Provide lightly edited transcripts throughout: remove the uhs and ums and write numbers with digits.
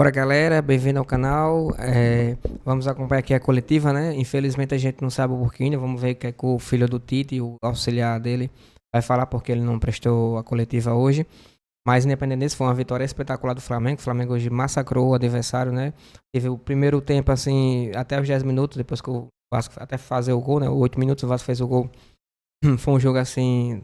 Bora, galera, bem-vindo ao canal. Vamos acompanhar aqui a coletiva, né? Infelizmente a gente não sabe o porquê, né? Vamos ver o que é que o filho do Tite, o auxiliar dele, vai falar porque ele não prestou a coletiva hoje. Mas independente disso, foi uma vitória espetacular do Flamengo. O Flamengo hoje massacrou o adversário, né? Teve o primeiro tempo, assim, até os 10 minutos, depois que o Vasco até fazer o gol, né? 8 minutos o Vasco fez o gol. Foi um jogo, assim,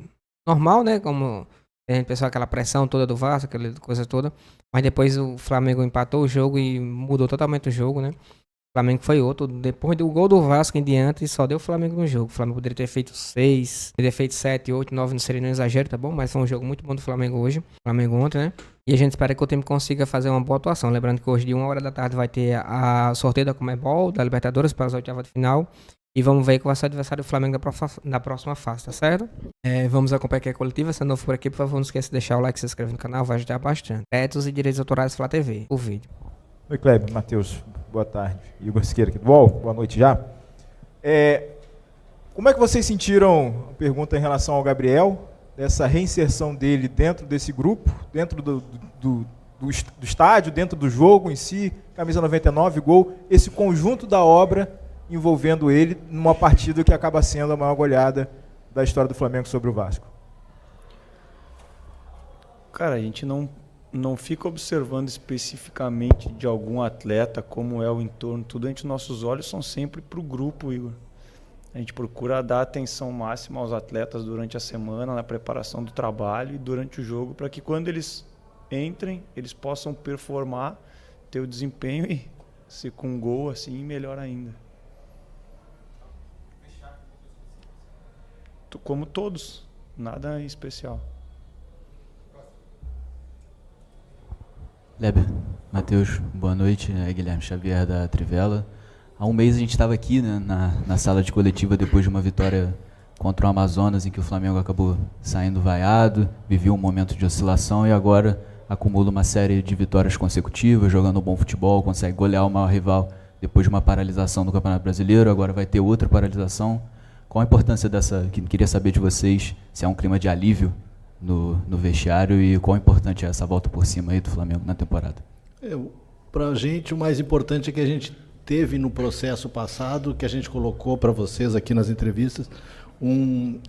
normal, né? Como a gente pensou, aquela pressão toda do Vasco, aquela coisa toda. Mas depois o Flamengo empatou o jogo e mudou totalmente o jogo, né? O Flamengo foi outro. Depois do gol do Vasco em diante, só deu o Flamengo no jogo. O Flamengo poderia ter feito 6, poderia ter feito 7, 8, 9, não seria nenhum exagero, tá bom? Mas foi um jogo muito bom do Flamengo hoje. Flamengo ontem, né? E a gente espera que o time consiga fazer uma boa atuação. Lembrando que hoje, de 1 hora da tarde, vai ter a sorteio da Conmebol, da Libertadores, para as oitavas de final. E vamos ver qual vai ser o adversário do Flamengo na próxima fase, tá certo? Vamos acompanhar aqui a coletiva. Se é novo por aqui, por favor, não esqueça de deixar o like e se inscrever no canal, vai ajudar bastante. Direitos e direitos autorais Flá TV, o vídeo. Oi, Kleber, Matheus, boa tarde. Igor Siqueira aqui do UOL, boa noite já. Como é que vocês sentiram, pergunta em relação ao Gabriel, dessa reinserção dele dentro desse grupo, dentro do estádio, dentro do jogo em si, camisa 99, gol, esse conjunto da obra envolvendo ele numa partida que acaba sendo a maior goleada da história do Flamengo sobre o Vasco? Cara, a gente não fica observando especificamente de algum atleta, como é o entorno, tudo. Nossos olhos são sempre para o grupo, Igor. A gente procura dar atenção máxima aos atletas durante a semana, na preparação do trabalho e durante o jogo, para que quando eles entrem, eles possam performar, ter o desempenho e, se com um gol assim, melhor ainda. Como todos, nada especial. Kleber, Matheus, boa noite. Guilherme Xavier da Trivela. Há um mês a gente estava aqui, né, na sala de coletiva depois de uma vitória contra o Amazonas, em que o Flamengo acabou saindo vaiado, viveu um momento de oscilação e agora acumula uma série de vitórias consecutivas, jogando bom futebol, consegue golear o maior rival depois de uma paralisação do Campeonato Brasileiro, agora vai ter outra paralisação. Qual a importância dessa, queria saber de vocês, se há um clima de alívio no vestiário e qual importante é essa volta por cima aí do Flamengo na temporada? Para a gente, o mais importante é que a gente teve no processo passado, que a gente colocou para vocês aqui nas entrevistas, um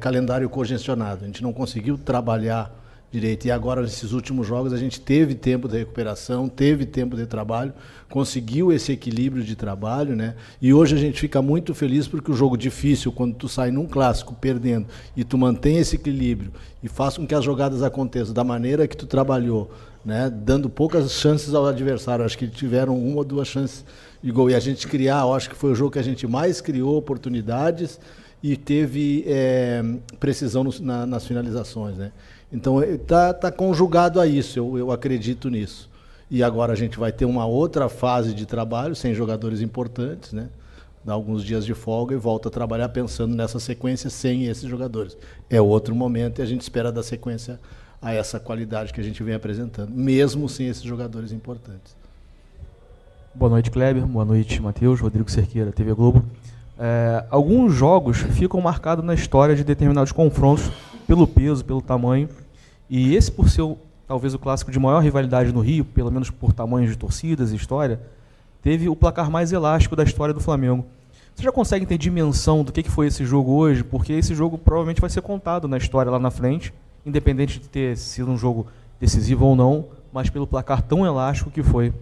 calendário congestionado. A gente não conseguiu trabalhar direito. E agora, nesses últimos jogos, a gente teve tempo de recuperação, teve tempo de trabalho, conseguiu esse equilíbrio de trabalho, né? E hoje a gente fica muito feliz porque o jogo difícil, quando tu sai num clássico perdendo e tu mantém esse equilíbrio e faz com que as jogadas aconteçam da maneira que tu trabalhou, né? Dando poucas chances ao adversário. Acho que tiveram 1 ou 2 chances de gol. E a gente acho que foi o jogo que a gente mais criou oportunidades e teve precisão nas finalizações, né? Então tá conjugado a isso, eu acredito nisso. E agora a gente vai ter uma outra fase de trabalho, sem jogadores importantes, né? Dá alguns dias de folga e volta a trabalhar pensando nessa sequência sem esses jogadores. É outro momento e a gente espera dar sequência a essa qualidade que a gente vem apresentando, mesmo sem esses jogadores importantes. Boa noite, Kleber. Boa noite, Matheus. Rodrigo Cerqueira, TV Globo. Alguns jogos ficam marcados na história de determinados confrontos pelo peso, pelo tamanho. E esse, por ser talvez o clássico de maior rivalidade no Rio, pelo menos por tamanhos de torcidas e história, teve o placar mais elástico da história do Flamengo. Você já consegue ter dimensão do que foi esse jogo hoje? Porque esse jogo provavelmente vai ser contado na história lá na frente, independente de ter sido um jogo decisivo ou não, mas pelo placar tão elástico que foi.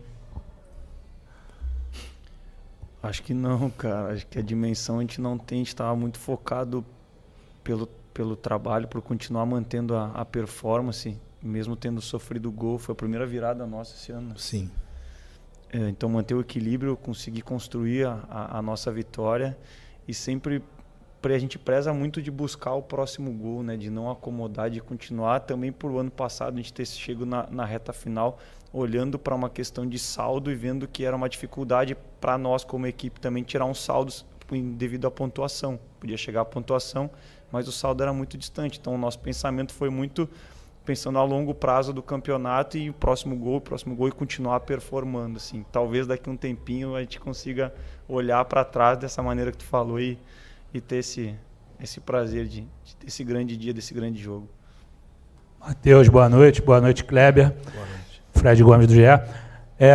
Acho que não, cara. Acho que a dimensão a gente não tem. A gente estava muito focado pelo trabalho, por continuar mantendo a performance, mesmo tendo sofrido gol. Foi a primeira virada nossa esse ano. Sim. Então manter o equilíbrio, conseguir construir a nossa vitória e sempre a gente preza muito de buscar o próximo gol, né? De não acomodar, de continuar. Também por ano passado a gente ter chegado na reta final olhando para uma questão de saldo e vendo que era uma dificuldade para nós como equipe também tirar uns saldos devido à pontuação. Podia chegar à pontuação, mas o saldo era muito distante. Então o nosso pensamento foi muito pensando a longo prazo do campeonato e o próximo gol e continuar performando. Assim. Talvez daqui a um tempinho a gente consiga olhar para trás dessa maneira que tu falou e ter esse prazer de ter esse grande dia, desse grande jogo. Matheus, boa noite. Boa noite, Kleber. Boa noite. Fred Gomes do GE.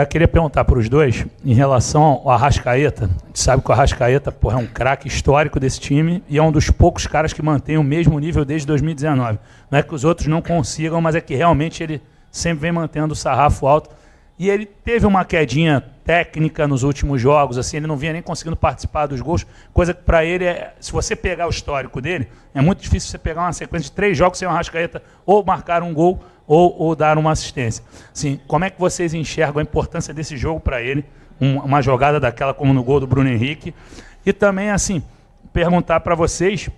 Queria perguntar para os dois, em relação ao Arrascaeta. A gente sabe que o Arrascaeta, porra, é um craque histórico desse time e é um dos poucos caras que mantém o mesmo nível desde 2019. Não é que os outros não consigam, mas é que realmente ele sempre vem mantendo o sarrafo alto. E ele teve uma quedinha técnica nos últimos jogos, assim, ele não vinha nem conseguindo participar dos gols, coisa que para ele, se você pegar o histórico dele, é muito difícil você pegar uma sequência de 3 jogos sem o Arrascaeta ou marcar um gol ou dar uma assistência. Assim, como é que vocês enxergam a importância desse jogo para ele, uma jogada daquela como no gol do Bruno Henrique? E também, assim, perguntar para vocês,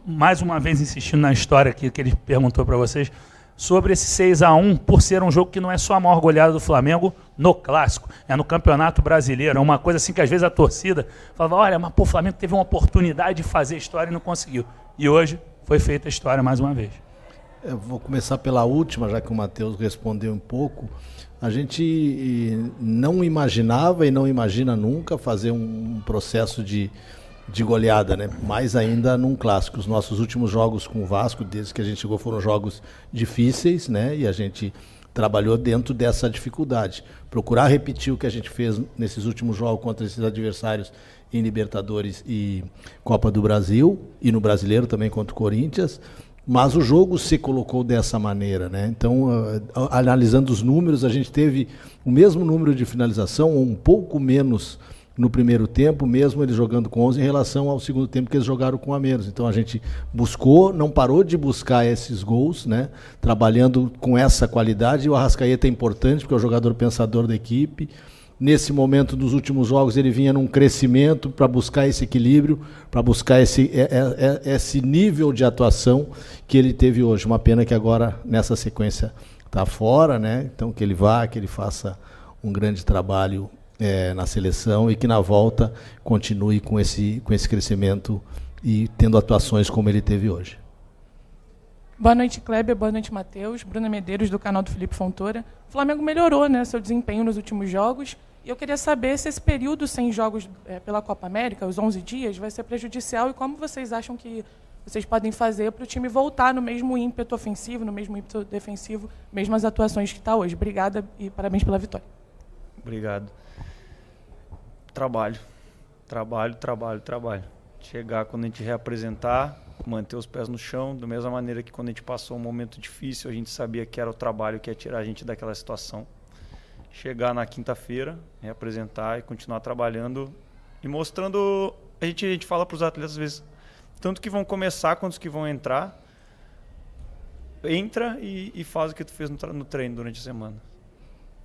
mais uma vez insistindo na história que ele perguntou para vocês, sobre esse 6-1, por ser um jogo que não é só a maior goleada do Flamengo no Clássico, é no Campeonato Brasileiro. É uma coisa assim que às vezes a torcida falava, olha, mas pô, o Flamengo teve uma oportunidade de fazer história e não conseguiu. E hoje foi feita a história mais uma vez. Eu vou começar pela última, já que o Matheus respondeu um pouco. A gente não imaginava e não imagina nunca fazer um processo de goleada, né? Mais ainda num clássico. Os nossos últimos jogos com o Vasco, desde que a gente chegou, foram jogos difíceis, né? E a gente trabalhou dentro dessa dificuldade. Procurar repetir o que a gente fez nesses últimos jogos contra esses adversários em Libertadores e Copa do Brasil, e no Brasileiro também contra o Corinthians. Mas o jogo se colocou dessa maneira, né? Então, analisando os números, a gente teve o mesmo número de finalização, ou um pouco menos no primeiro tempo, mesmo eles jogando com 11 em relação ao segundo tempo que eles jogaram com a menos. Então a gente buscou, não parou de buscar esses gols, né? Trabalhando com essa qualidade. E o Arrascaeta é importante porque é o jogador pensador da equipe. Nesse momento dos últimos jogos ele vinha num crescimento para buscar esse equilíbrio, para buscar esse nível de atuação que ele teve hoje. Uma pena que agora nessa sequência está fora, né? Então que ele vá, que ele faça um grande trabalho na seleção e que na volta continue com esse crescimento e tendo atuações como ele teve hoje. Boa noite, Kleber. Boa noite, Matheus. Bruna Medeiros, do canal do Felipe Fontoura. O Flamengo melhorou, né, seu desempenho nos últimos jogos. E eu queria saber se esse período sem jogos pela Copa América, os 11 dias, vai ser prejudicial e como vocês acham que vocês podem fazer para o time voltar no mesmo ímpeto ofensivo, no mesmo ímpeto defensivo, mesmas atuações que está hoje. Obrigada e parabéns pela vitória. Obrigado. Trabalho. Chegar quando a gente reapresentar, manter os pés no chão, da mesma maneira que quando a gente passou um momento difícil, a gente sabia que era o trabalho que ia tirar a gente daquela situação. Chegar na quinta-feira, reapresentar e continuar trabalhando e mostrando... A gente fala para os atletas às vezes, tanto que vão começar quanto os que vão entrar, entra e faz o que tu fez no treino durante a semana.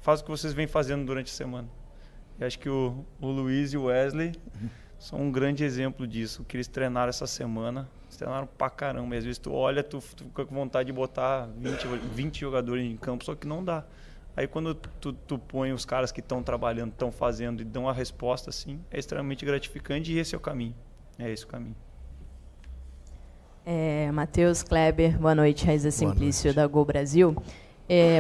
Faz o que vocês vêm fazendo durante a semana. E acho que o Luiz e o Wesley são um grande exemplo disso. Que eles treinaram essa semana, eles treinaram pra caramba. E às vezes tu olha, tu fica com vontade de botar 20 jogadores em campo, só que não dá. Aí quando tu põe os caras que estão trabalhando, estão fazendo e dão a resposta, assim, é extremamente gratificante e esse é o caminho. É esse o caminho. Matheus, Kleber, boa noite. Raíza Simplício, da Gol Brasil.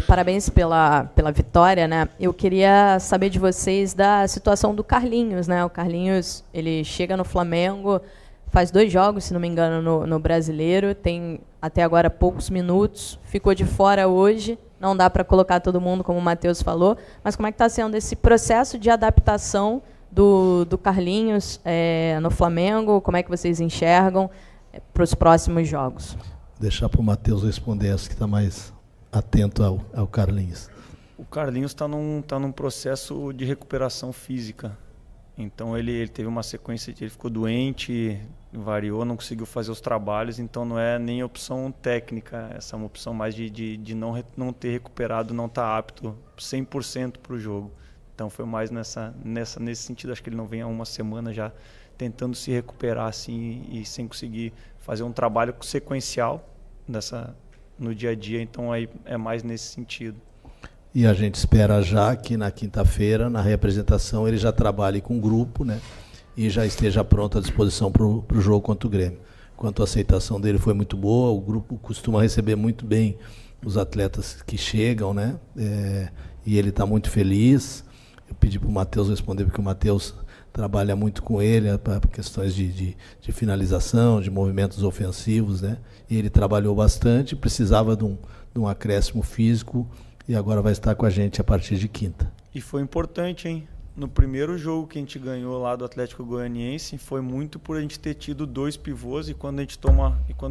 Parabéns pela vitória, né? Eu queria saber de vocês da situação do Carlinhos, né? O Carlinhos, ele chega no Flamengo, faz 2 jogos, se não me engano, no Brasileiro, tem até agora poucos minutos, ficou de fora hoje, não dá para colocar todo mundo, como o Matheus falou, mas como é que está sendo esse processo de adaptação do Carlinhos no Flamengo? Como é que vocês enxergam para os próximos jogos? Deixar para o Matheus responder essa que está mais atento ao Carlinhos. O Carlinhos está num processo de recuperação física. Então ele teve uma sequência, ele ficou doente, variou, não conseguiu fazer os trabalhos, então não é nem opção técnica, essa é uma opção mais de não ter recuperado, não estar apto 100% para o jogo. Então foi mais nesse sentido, acho que ele não vem há uma semana já tentando se recuperar assim e sem conseguir fazer um trabalho sequencial no dia a dia, então aí é mais nesse sentido. E a gente espera já que na quinta-feira, na reapresentação, ele já trabalhe com o grupo, né? E já esteja pronto à disposição para o jogo contra o Grêmio. Quanto à aceitação dele foi muito boa, o grupo costuma receber muito bem os atletas que chegam, né? E ele está muito feliz. Eu pedi para o Matheus responder, porque o Matheus trabalha muito com ele para questões de finalização, de movimentos ofensivos, né? E ele trabalhou bastante, precisava de um acréscimo físico e agora vai estar com a gente a partir de quinta. E foi importante, hein? No primeiro jogo que a gente ganhou lá do Atlético Goianiense, foi muito por a gente ter tido 2 pivôs e quando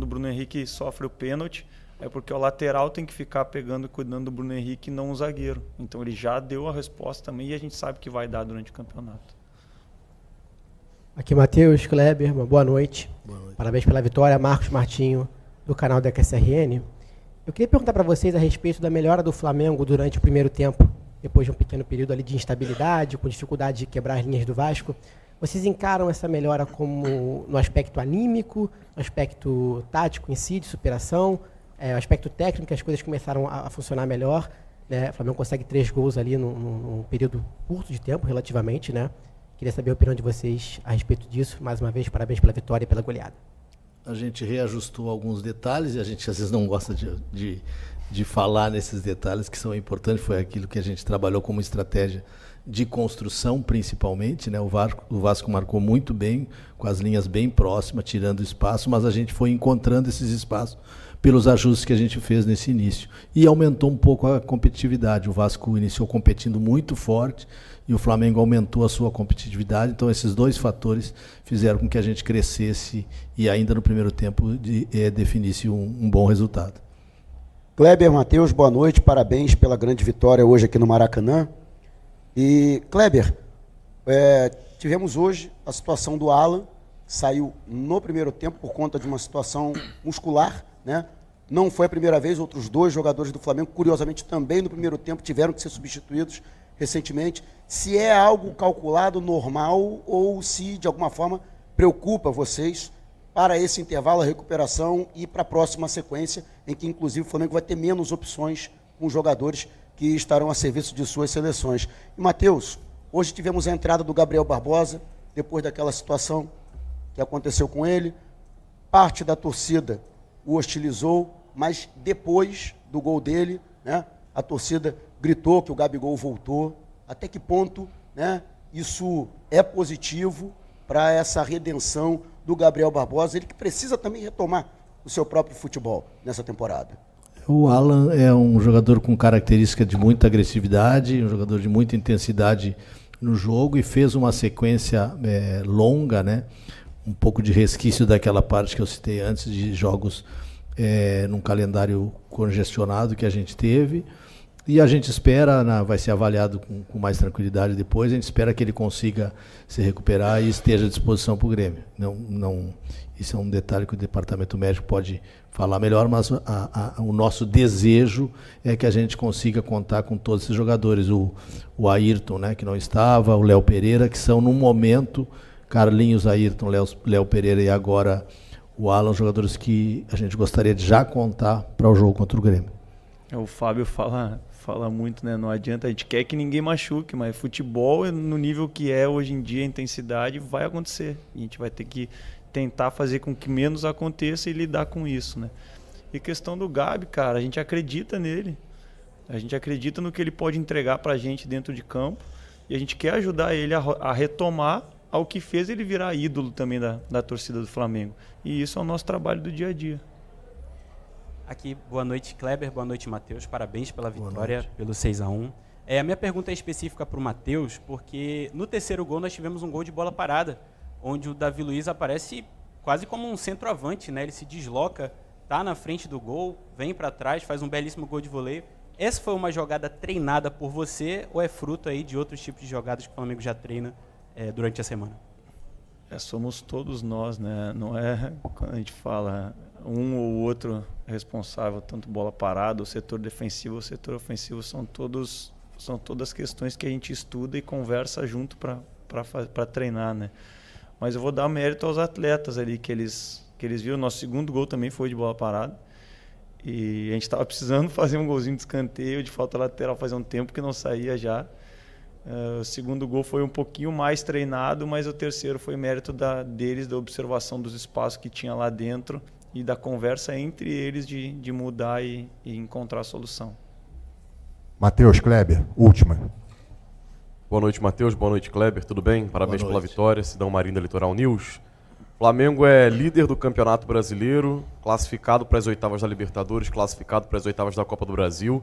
o Bruno Henrique sofre o pênalti, é porque o lateral tem que ficar pegando e cuidando do Bruno Henrique e não o zagueiro. Então ele já deu a resposta também e a gente sabe que vai dar durante o campeonato. Aqui Matheus, Kleber, uma boa noite. Boa noite. Parabéns pela vitória, Marcos Martinho, do canal da QSRN. Eu queria perguntar para vocês a respeito da melhora do Flamengo durante o primeiro tempo, depois de um pequeno período ali de instabilidade, com dificuldade de quebrar as linhas do Vasco. Vocês encaram essa melhora como no aspecto anímico, no aspecto tático em si, de superação, aspecto técnico, as coisas começaram a funcionar melhor, né? O Flamengo consegue 3 gols ali num período curto de tempo, relativamente, né? Queria saber a opinião de vocês a respeito disso. Mais uma vez, parabéns pela vitória e pela goleada. A gente reajustou alguns detalhes e a gente às vezes não gosta de falar nesses detalhes que são importantes. Foi aquilo que a gente trabalhou como estratégia de construção, principalmente, né? O Vasco marcou muito bem, com as linhas bem próximas, tirando espaço, mas a gente foi encontrando esses espaços pelos ajustes que a gente fez nesse início. E aumentou um pouco a competitividade. O Vasco iniciou competindo muito forte e o Flamengo aumentou a sua competitividade. Então, esses 2 fatores fizeram com que a gente crescesse e ainda no primeiro tempo definisse um bom resultado. Kleber, Matheus, boa noite. Parabéns pela grande vitória hoje aqui no Maracanã. E, Kleber, tivemos hoje a situação do Alan, saiu no primeiro tempo por conta de uma situação muscular, né? Não foi a primeira vez, outros 2 jogadores do Flamengo, curiosamente também no primeiro tempo, tiveram que ser substituídos recentemente. Se é algo calculado, normal, ou se de alguma forma preocupa vocês para esse intervalo, a recuperação e para a próxima sequência, em que inclusive o Flamengo vai ter menos opções com jogadores que estarão a serviço de suas seleções. E, Matheus, hoje tivemos a entrada do Gabriel Barbosa, depois daquela situação que aconteceu com ele. Parte da torcida o hostilizou, mas depois do gol dele, né, a torcida gritou que o Gabigol voltou. Até que ponto, né, isso é positivo para essa redenção do Gabriel Barbosa, ele que precisa também retomar o seu próprio futebol nessa temporada? O Alan é um jogador com característica de muita agressividade, um jogador de muita intensidade no jogo e fez uma sequência longa, né? Um pouco de resquício daquela parte que eu citei antes, de jogos num calendário congestionado que a gente teve. E a gente espera, vai ser avaliado com mais tranquilidade depois, a gente espera que ele consiga se recuperar e esteja à disposição para o Grêmio. Isso é um detalhe que o departamento médico pode falar melhor, mas o nosso desejo é que a gente consiga contar com todos esses jogadores. O Ayrton, né, que não estava, o Léo Pereira, que são, no momento, Carlinhos, Ayrton, Léo Pereira e agora o Alan, jogadores que a gente gostaria de já contar para o jogo contra o Grêmio. O Fábio fala muito, né? Não adianta, a gente quer que ninguém machuque, mas futebol, no nível que é hoje em dia, a intensidade, vai acontecer. A gente vai ter que tentar fazer com que menos aconteça e lidar com isso, né? E questão do Gabi, cara, a gente acredita nele. A gente acredita no que ele pode entregar pra gente dentro de campo. E a gente quer ajudar ele a retomar ao que fez ele virar ídolo também da torcida do Flamengo. E isso é o nosso trabalho do dia a dia. Aqui, boa noite, Kleber, boa noite, Matheus. Parabéns pela vitória, pelo 6-1. A minha pergunta é específica para o Matheus, porque no terceiro gol nós tivemos um gol de bola parada, onde o Davi Luiz aparece quase como um centroavante, né? Ele se desloca, tá na frente do gol, vem para trás, faz um belíssimo gol de voleio. Essa foi uma jogada treinada por você ou é fruto aí de outros tipos de jogadas que o Flamengo já treina durante a semana? Somos todos nós, né? Não é quando a gente fala um ou outro responsável, tanto bola parada, o setor defensivo, o setor ofensivo, são todas questões que a gente estuda e conversa junto para treinar, né? Mas eu vou dar mérito aos atletas ali que eles viram. Nosso segundo gol também foi de bola parada e a gente estava precisando fazer um golzinho de escanteio, de falta lateral, fazia um tempo que não saía já. O segundo gol foi um pouquinho mais treinado, mas o terceiro foi mérito deles, da observação dos espaços que tinha lá dentro e da conversa entre eles de mudar e encontrar a solução. Matheus, Kleber, última. Boa noite, Matheus. Boa noite, Kleber. Tudo bem? Parabéns pela vitória. Sidão Marinho da Litoral News. Flamengo é líder do Campeonato Brasileiro, classificado para as oitavas da Libertadores, classificado para as oitavas da Copa do Brasil.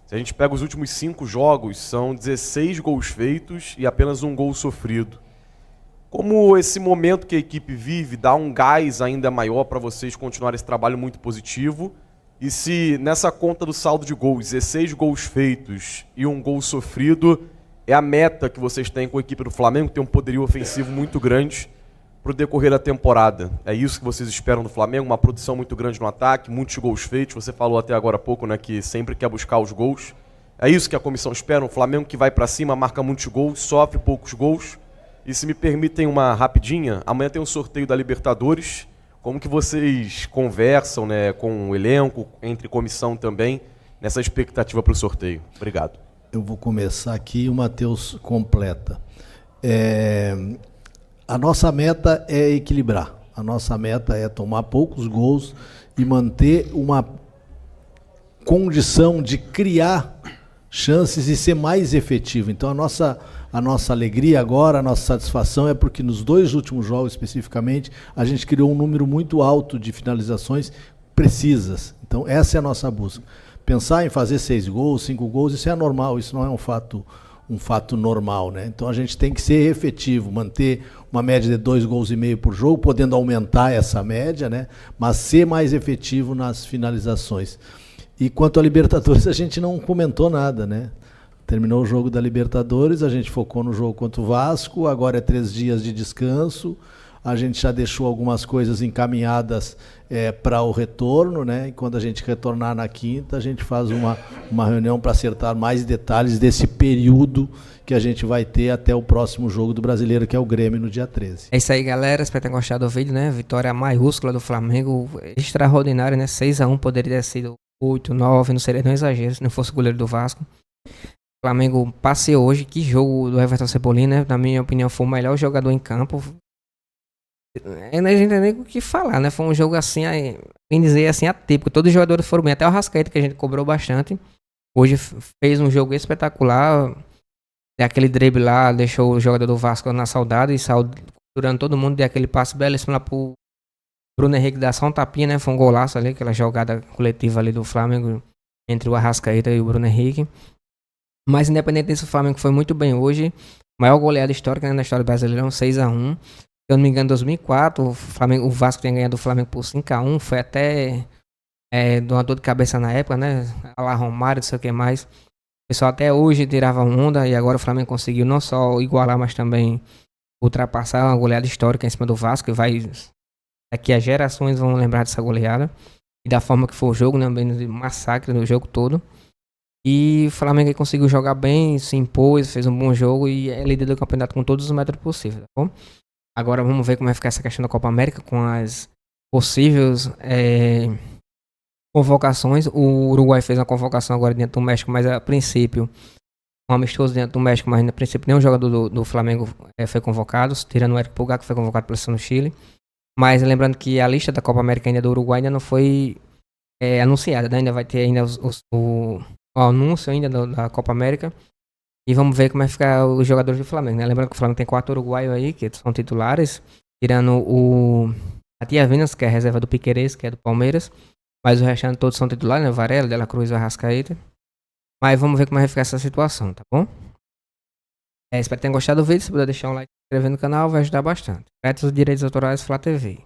Se a gente pega os últimos 5 jogos, são 16 gols feitos e apenas 1 gol sofrido. Como esse momento que a equipe vive dá um gás ainda maior para vocês continuarem esse trabalho muito positivo? E se nessa conta do saldo de gols, 16 gols feitos e 1 gol sofrido, é a meta que vocês têm com a equipe do Flamengo, que tem um poderio ofensivo muito grande para o decorrer da temporada? É isso que vocês esperam do Flamengo? Uma produção muito grande no ataque, muitos gols feitos. Você falou até agora há pouco, né, que sempre quer buscar os gols. É isso que a comissão espera? Um Flamengo que vai para cima, marca muitos gols, sofre poucos gols. E se me permitem uma rapidinha, amanhã tem um sorteio da Libertadores. Como que vocês conversam, né, com o elenco, entre comissão também, nessa expectativa para o sorteio? Obrigado. Eu vou começar aqui e o Matheus completa. A nossa meta é equilibrar. A nossa meta é tomar poucos gols e manter uma condição de criar chances e ser mais efetivo. Então a nossa alegria agora, a nossa satisfação é porque nos 2 últimos jogos especificamente, a gente criou um número muito alto de finalizações precisas. Então essa é a nossa busca. Pensar em fazer 6 gols, 5 gols, isso é normal, isso não é um fato normal, né? Então a gente tem que ser efetivo, manter uma média de 2,5 gols por jogo, podendo aumentar essa média, né? Mas ser mais efetivo nas finalizações. E quanto à Libertadores, a gente não comentou nada, né? Terminou o jogo da Libertadores, a gente focou no jogo contra o Vasco, agora é 3 dias de descanso, a gente já deixou algumas coisas encaminhadas para o retorno, né? E quando a gente retornar na quinta, a gente faz uma reunião para acertar mais detalhes desse período que a gente vai ter até o próximo jogo do Brasileiro, que é o Grêmio, no dia 13. É isso aí, galera. Espero ter gostado do vídeo, né? Vitória maiúscula do Flamengo, extraordinária, né? 6-1, poderia ter sido 8, 9, não seria nenhum exagero se não fosse o goleiro do Vasco. O Flamengo passeou hoje. Que jogo do Everton Cebolinha, né? Na minha opinião, foi o melhor jogador em campo. A gente não tem nem o que falar, né? Foi um jogo assim, bem dizer assim, atípico. Todos os jogadores foram bem, até o Arrascaeta, que a gente cobrou bastante. Hoje fez um jogo espetacular. Aquele drible lá deixou o jogador do Vasco na saudade e saiu durante todo mundo. Deu aquele passe belíssimo lá pro Bruno Henrique dar só um tapinha, né? Foi um golaço ali, aquela jogada coletiva ali do Flamengo entre o Arrascaeta e o Bruno Henrique. Mas independente disso, o Flamengo foi muito bem hoje. Maior goleada histórica, né, na história brasileira, 6-1. Se eu não me engano, em 2004, o Vasco tinha ganhado do Flamengo por 5-1. Foi até de uma dor de cabeça na época, né? Lá Romário, não sei o que mais. O pessoal até hoje tirava onda e agora o Flamengo conseguiu não só igualar, mas também ultrapassar uma goleada histórica em cima do Vasco. E vai, daqui a gerações vão lembrar dessa goleada. E da forma que foi o jogo, né? Bem massacre do jogo todo. E o Flamengo conseguiu jogar bem, se impôs, fez um bom jogo e é líder do campeonato com todos os métodos possíveis, tá bom? Agora vamos ver como vai ficar essa questão da Copa América com as possíveis convocações. O Uruguai fez uma convocação agora dentro do México, mas a princípio um amistoso dentro do México, mas a princípio nenhum jogador do Flamengo foi convocado, tirando o Érico Pulgar, que foi convocado pela seleção do Chile. Mas lembrando que a lista da Copa América ainda do Uruguai ainda não foi anunciada, né? Ainda vai ter ainda o anúncio ainda da Copa América. E vamos ver como vai ficar os jogadores do Flamengo, né? Lembrando que o Flamengo tem 4 uruguaios aí, que são titulares, tirando o Atiavinas, que é a reserva do Piquerez, que é do Palmeiras. Mas o restante todos são titulares, né? Varela, De La Cruz e Arrascaeta. Mas vamos ver como vai ficar essa situação, tá bom? Espero que tenham gostado do vídeo. Se puder deixar um like e se inscrever no canal, vai ajudar bastante. Créditos e direitos autorais, Flá TV.